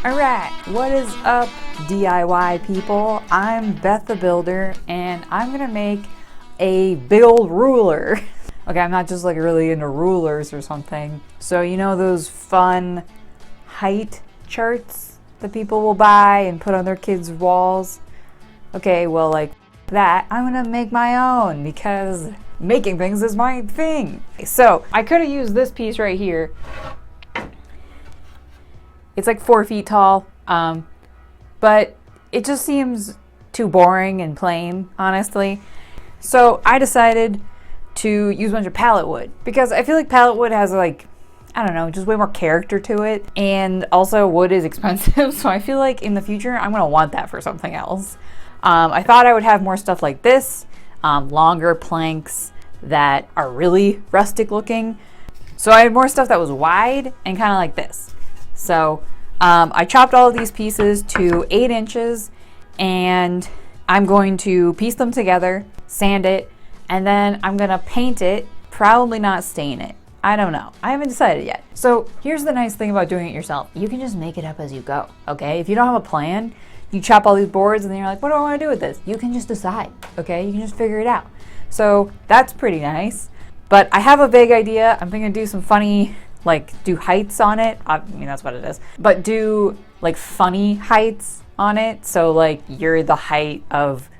Alright, what is up, DIY people? I'm Beth the Builder, and I'm gonna make a big old ruler. Okay, I'm not just like really into rulers or something. So you know those fun height charts that people will buy and put on their kids' walls? Okay, well like that, I'm gonna make my own because making things is my thing. So I could have used this piece right here. It's like 4 feet tall, but it just seems too boring and plain, honestly. So I decided to use a bunch of pallet wood because I feel like pallet wood has like, I don't know, just way more character to it. And also wood is expensive, so I feel like in the future I'm gonna want that for something else. I thought I would have more stuff like this, longer planks that are really rustic looking. So I had more stuff that was wide and kind of like this. So I chopped all of these pieces to 8 inches and I'm going to piece them together, sand it, and then I'm gonna paint it, probably not stain it. I don't know. I haven't decided yet. So here's the nice thing about doing it yourself. You can just make it up as you go, okay? If you don't have a plan, you chop all these boards and then you're like, what do I want to do with this? You can just decide, okay? You can just figure it out. So that's pretty nice. But I have a vague idea. I'm gonna do some funny, like do heights on it. I mean, that's what it is. But do like funny heights on it. So like you're the height of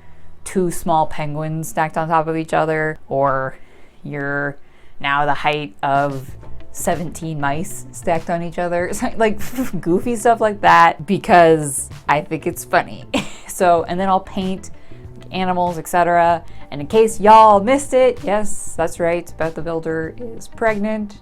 2 small penguins stacked on top of each other, or you're now the height of 17 mice stacked on each other. Like goofy stuff like that because I think it's funny. So, and then I'll paint animals, etc. And in case y'all missed it, yes, that's right, Beth the Builder is pregnant.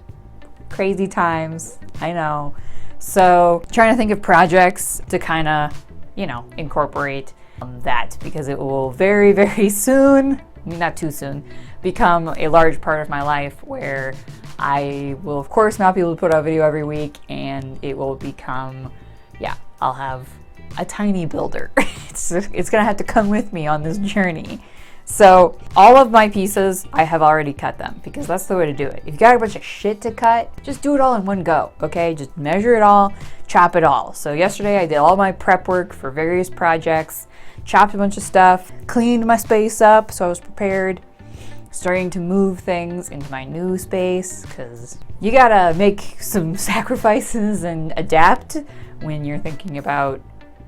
Crazy times, I know. So trying to think of projects to kind of, you know, incorporate that because it will very, very soon, not too soon, become a large part of my life where I will of course not be able to put out a video every week, and it will become, yeah, I'll have a tiny builder. It's gonna have to come with me on this journey. So all of my pieces, I have already cut them because that's the way to do it. If you got a bunch of shit to cut, just do it all in one go, okay? Just measure it all, chop it all. So yesterday I did all my prep work for various projects, chopped a bunch of stuff, cleaned my space up so I was prepared, starting to move things into my new space because you gotta make some sacrifices and adapt when you're thinking about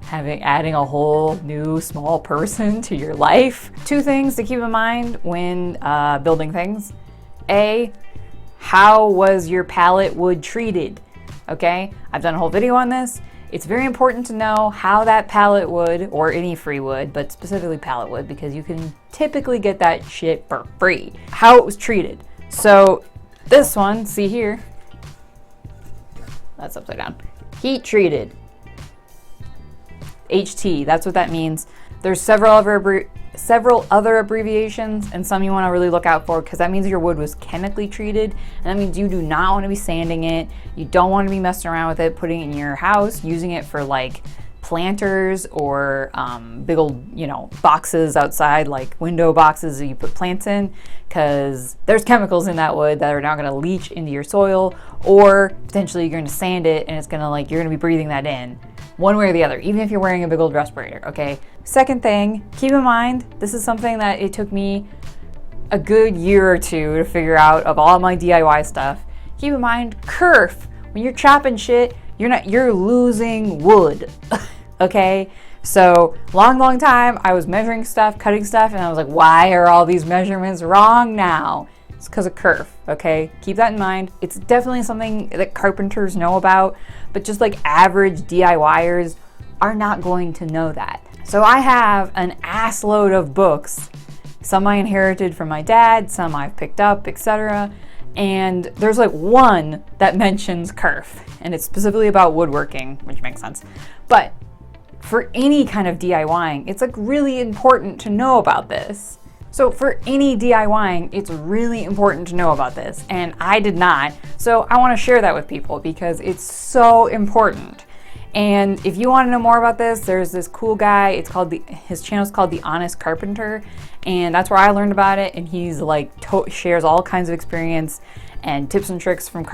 adding a whole new small person to your life. 2 things to keep in mind when building things. A, how was your pallet wood treated? Okay, I've done a whole video on this. It's very important to know how that pallet wood, or any free wood, but specifically pallet wood, because you can typically get that shit for free. How it was treated. So this one, see here, that's upside down. Heat treated. HT, that's what that means. There's several other abbreviations, and some you want to really look out for because that means your wood was chemically treated, and that means you do not want to be sanding it. You don't want to be messing around with it, putting it in your house, using it for like planters or big old, you know, boxes outside, like window boxes that you put plants in, because there's chemicals in that wood that are now going to leach into your soil, or potentially you're going to sand it and it's going to like, you're going to be breathing that in. One way or the other, even if you're wearing a big old respirator, okay? Second thing, keep in mind, this is something that it took me a good year or 2 to figure out of all my DIY stuff. Keep in mind, kerf. When you're chopping shit, you're losing wood, okay? So, long time, I was measuring stuff, cutting stuff, and I was like, why are all these measurements wrong now? It's because of kerf, okay? Keep that in mind. It's definitely something that carpenters know about, but just like average DIYers are not going to know that. So I have an ass load of books. Some I inherited from my dad, some I've picked up, etc. And there's like one that mentions kerf, and it's specifically about woodworking, which makes sense. But for any kind of DIYing, it's like really important to know about this. So for any DIYing, it's really important to know about this, and I did not. So I want to share that with people because it's so important. And if you want to know more about this, there's this cool guy. His channel's called The Honest Carpenter, and that's where I learned about it. And he's like shares all kinds of experience and tips and tricks from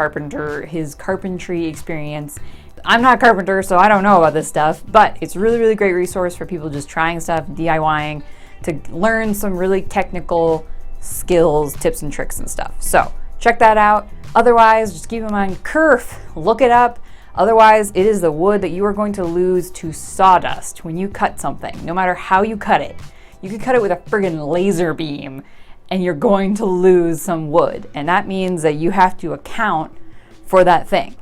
his carpentry experience. I'm not a carpenter, so I don't know about this stuff, but it's a really, really great resource for people just trying stuff, DIYing, to learn some really technical skills, tips and tricks and stuff. So check that out. Otherwise, just keep in mind, kerf, look it up. Otherwise, it is the wood that you are going to lose to sawdust when you cut something, no matter how you cut it. You could cut it with a friggin' laser beam and you're going to lose some wood. And that means that you have to account for that thing.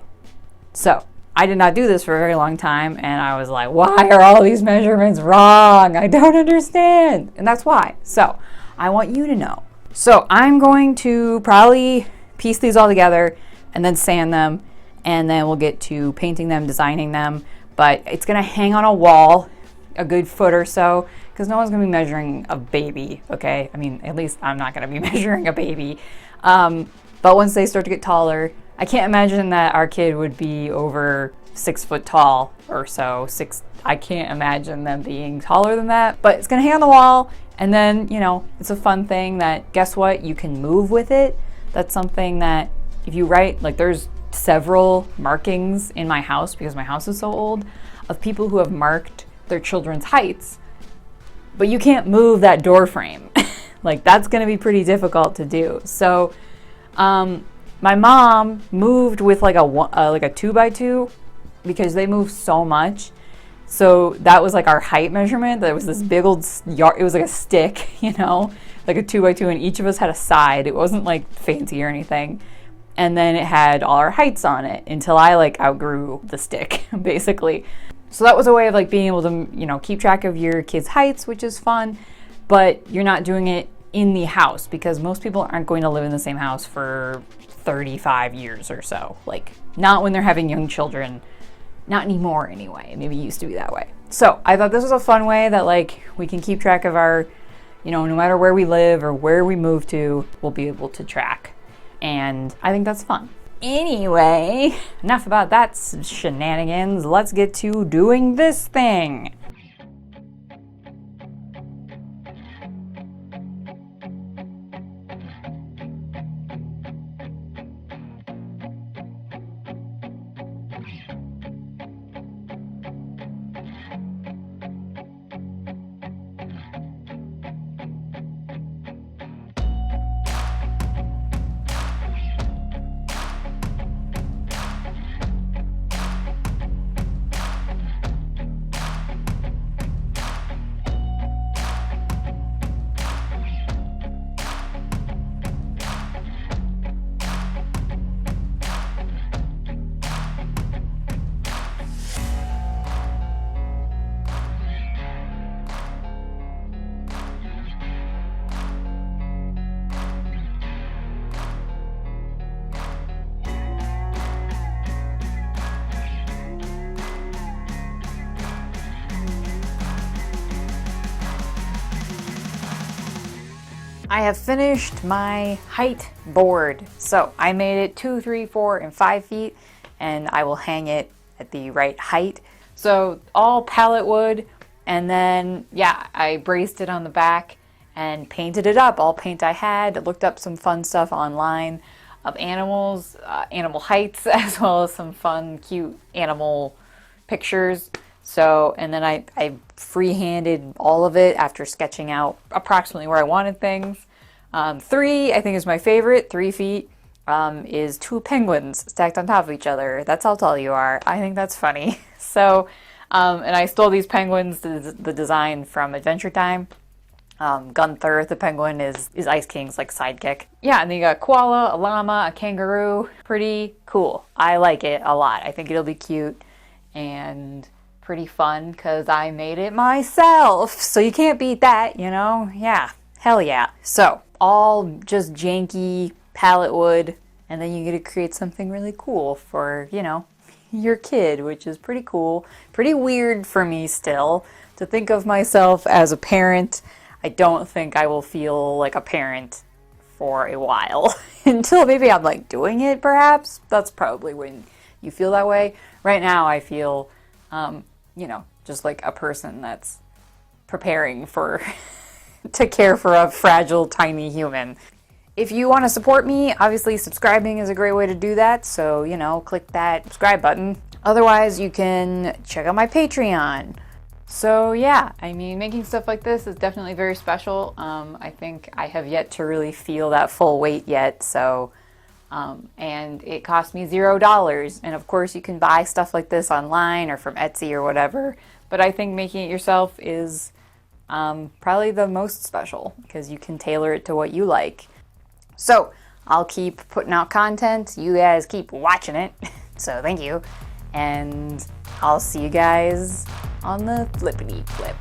So I did not do this for a very long time, and I was like, why are all these measurements wrong? I don't understand. And that's why. So I want you to know. So I'm going to probably piece these all together and then sand them, and then we'll get to painting them, designing them. But it's going to hang on a wall a good foot or so, because no one's going to be measuring a baby, okay? I mean, at least I'm not going to be measuring a baby. But once they start to get taller, I can't imagine that our kid would be over 6 foot tall or so. I can't imagine them being taller than that, but it's gonna hang on the wall. And then, you know, it's a fun thing that, guess what? You can move with it. That's something that if you write, like there's several markings in my house, because my house is so old, of people who have marked their children's heights, but you can't move that door frame. Like that's gonna be pretty difficult to do. So, my mom moved with like a 2x2 because they move so much. So that was like our height measurement. That was this big old yard. It was like a stick, you know, like a 2x2, and each of us had a side. It wasn't like fancy or anything. And then it had all our heights on it until I like outgrew the stick, basically. So that was a way of like being able to, you know, keep track of your kids' heights, which is fun, but you're not doing it in the house because most people aren't going to live in the same house for 35 years or so. Like not when they're having young children, not anymore anyway. Maybe it used to be that way. So I thought this was a fun way that like we can keep track of our, you know, no matter where we live or where we move to, we'll be able to track. And I think that's fun. Anyway, enough about that shenanigans. Let's get to doing this thing. I have finished my height board. So I made it 2, 3, 4, and 5 feet, and I will hang it at the right height. So all pallet wood, and then yeah, I braced it on the back and painted it up. All paint I had. Looked up some fun stuff online of animals, animal heights, as well as some fun, cute animal pictures. So, and then I free-handed all of it after sketching out approximately where I wanted things. 3, I think, is my favorite. 3 feet is 2 penguins stacked on top of each other. That's how tall you are. I think that's funny. So, and I stole these penguins, the design from Adventure Time. Gunther, the penguin, is Ice King's like sidekick. Yeah, and then you got a koala, a llama, a kangaroo. Pretty cool. I like it a lot. I think it'll be cute and pretty fun because I made it myself. So you can't beat that, you know? Yeah, hell yeah. So all just janky pallet wood, and then you get to create something really cool for, you know, your kid, which is pretty cool. Pretty weird for me still to think of myself as a parent. I don't think I will feel like a parent for a while until maybe I'm like doing it, perhaps. That's probably when you feel that way. Right now I feel you know, just like a person that's preparing for to care for a fragile, tiny human. If you want to support me, obviously subscribing is a great way to do that. So, you know, click that subscribe button. Otherwise, you can check out my Patreon. So yeah, I mean, making stuff like this is definitely very special. I think I have yet to really feel that full weight yet. So, and it cost me $0. And of course, you can buy stuff like this online or from Etsy or whatever. But I think making it yourself is probably the most special because you can tailor it to what you like. So I'll keep putting out content. You guys keep watching it. So thank you. And I'll see you guys on the flippity flip.